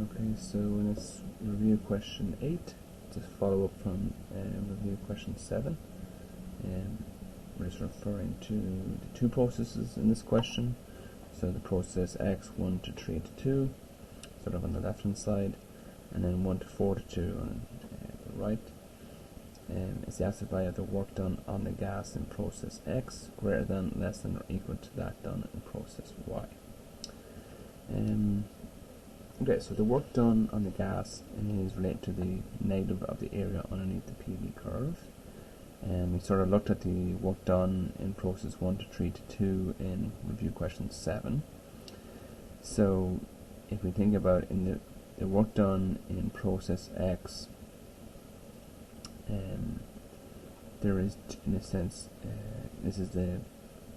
Okay, so in this review question 8, it's a follow-up from review question 7. We're just referring to the two processes in this question. So the process x 1 to 3 to 2, sort of on the left hand side, and then 1 to 4 to 2 on the right. Is the absolute value of the work done on the gas in process x greater than, less than, or equal to that done in process y? Okay, so the work done on the gas is related to the negative of the area underneath the PV curve. And we sort of looked at the work done in process 1 to 3 to 2 in review question 7. So if we think about in the work done in process X, there is, in a sense, this is the,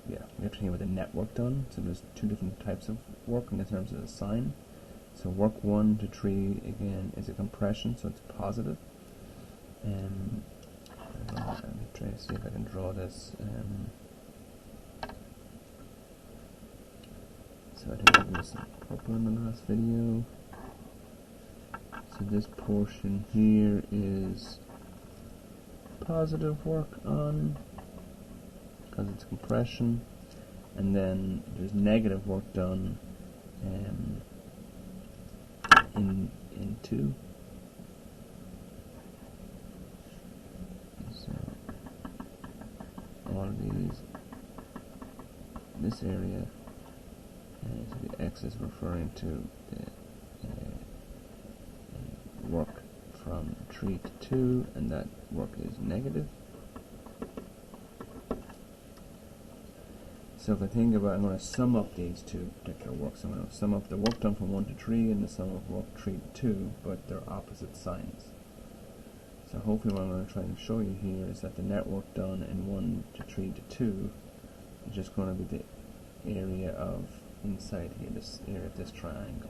we have to think about the net work done. So there's two different types of work in terms of the sign. So work 1 to 3 again is a compression, so it's positive. Let me try to see if I can draw this. So I think I did some purple in the last video. So this portion here is positive work on, because it's compression, and then there's negative work done in 2. So all of these, this area, so the X is referring to the work from 3 to 2, and that work is negative. So if I think about, I'm going to sum up these two particular works. I'm going to sum up the work done from 1 to 3 and the sum of work 3 to 2, but they're opposite signs. So hopefully what I'm going to try and show you here is that the net work done in 1 to 3 to 2 is just going to be the area of inside here, this area of this triangle.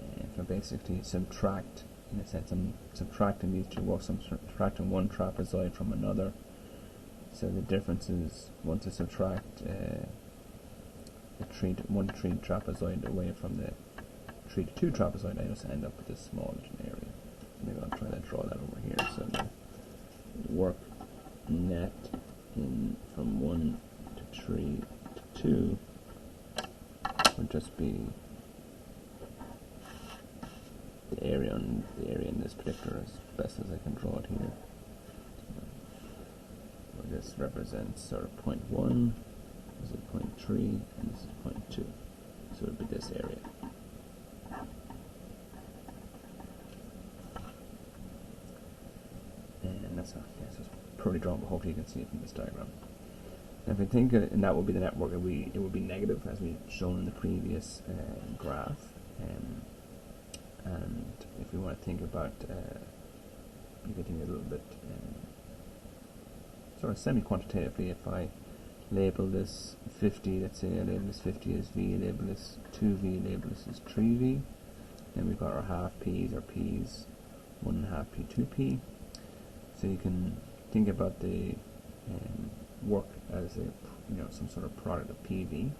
And if I basically subtract, in a sense I'm subtracting these two works, I'm subtracting one trapezoid from another. So the difference is, once I subtract the 1 to 3 trapezoid away from the 3 to 2 trapezoid, I just end up with this small little area. Maybe I'll try to draw that over here. So the work net in from 1 to 3 to 2 would just be the area in this particular, as best as I can draw it here. Where this represents sort of point 1, this is point 3, and this is point 2. So it would be this area. And that's just poorly drawn, but hopefully you can see it from this diagram. And if I think, and that would be the network, it would be negative, as we've shown in the previous graph. And if we want to think about, you can think a little bit sort of semi-quantitatively. If I label this 50, let's say I label this 50 as V, label this 2V, label this as 3V, then we've got our half P's, or P's 1.5 P, 2P. So you can think about the work as a, some sort of product of PV.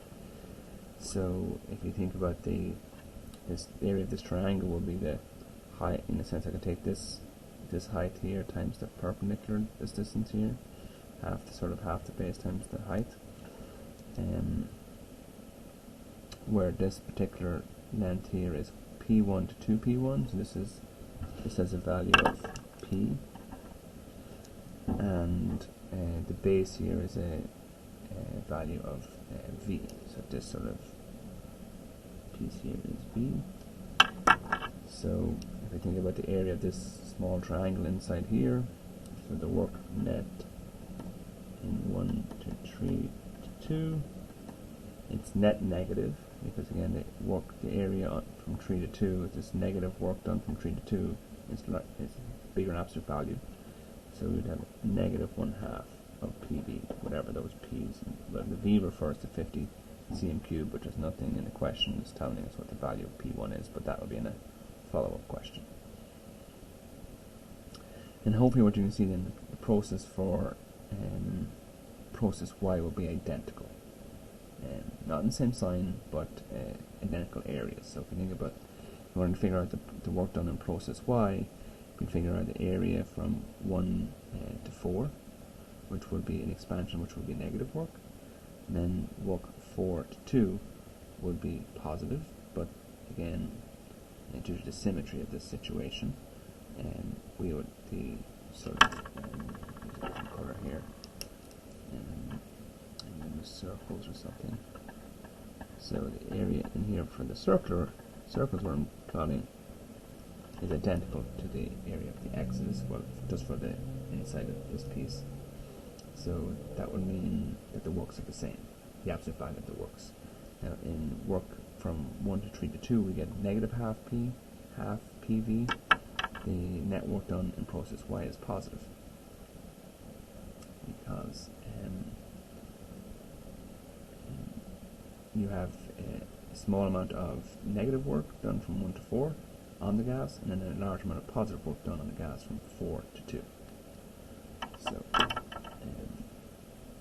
So if you think about this area of this triangle will be the height. In a sense, I can take this height here times the perpendicular, this distance here, half the base times the height, where this particular length here is P1 to 2P1. So this has a value of P, and the base here is a value of V. So this sort of piece here is V. So if we think about the area of this small triangle inside here, so the work net in 1 to 3 to 2, it's net negative, because again the area from 3 to 2 is this negative work done from 3 to 2 is bigger in absolute value. So we'd have negative 1/2 of PV, whatever those P's. Well, the V refers to 50 cm cubed, but there's nothing in the question that's telling us what the value of P1 is, but that will be in a follow-up question. And hopefully what you can see then, the process for process Y will be identical. Not in the same sign, but identical areas. So if you think about in order to figure out the work done in process Y, we figure out the area from 1 to 4, which would be an expansion, which would be negative work. And then work 4 to 2 would be positive, but again, due to the symmetry of this situation, we would the sort of color here, and then the circles or something. So the area in here for the circles where I'm plotting is identical to the area of the x's, well, just for the inside of this piece. So that would mean that the works are the same, the absolute value of the works. Now in work from 1 to 3 to 2, we get negative half p, half pv. The net work done in process Y is positive, because you have a small amount of negative work done from 1 to 4 on the gas, and then a large amount of positive work done on the gas from 4 to 2. So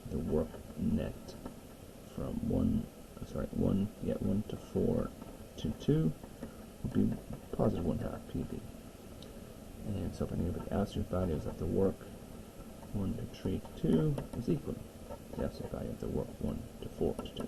the work net from 1 to 4 to 2 would be positive 1/2 PV. And so if I think about the absolute values of the work 1 to 3 to 2 is equal to the absolute value of the work 1 to 4 to 2.